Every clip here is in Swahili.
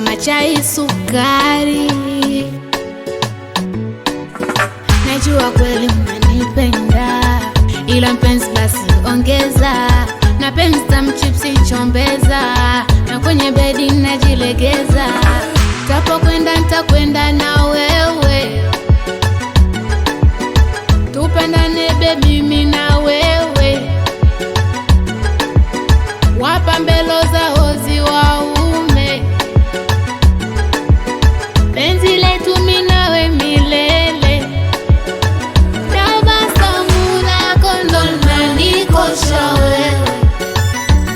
kama chai sukari. Najua kweli mnanipenda, ila mpenzi basi ongeza, na penzi tamu chipsi chombeza, na kwenye bedi najilegeza. Tapokwenda nitakwenda na wewe, tupendane baby mimi na wewe, wapa mbelo za hozi waume, penzi letu mimi nawe milele. Tabasamu lako ndo linanikosha wewe,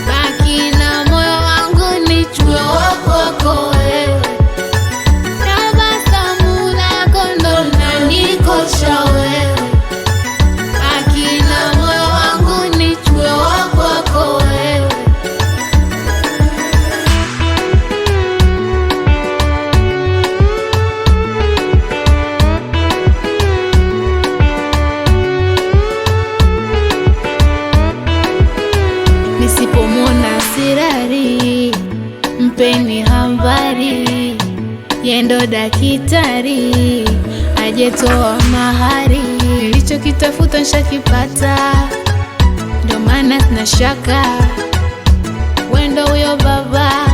baki na moyo wangu nichue wako wewe. Tabasamu lako ndo linanikosha wewe, baki na moyo wangu nichue wako wewe. Nisipomwona sirari, mpeni habari, yendo dakitari, ajetoa mahari. Nilichokitafuta nishakipata, ndo maana sina shaka, wendo huyo baba.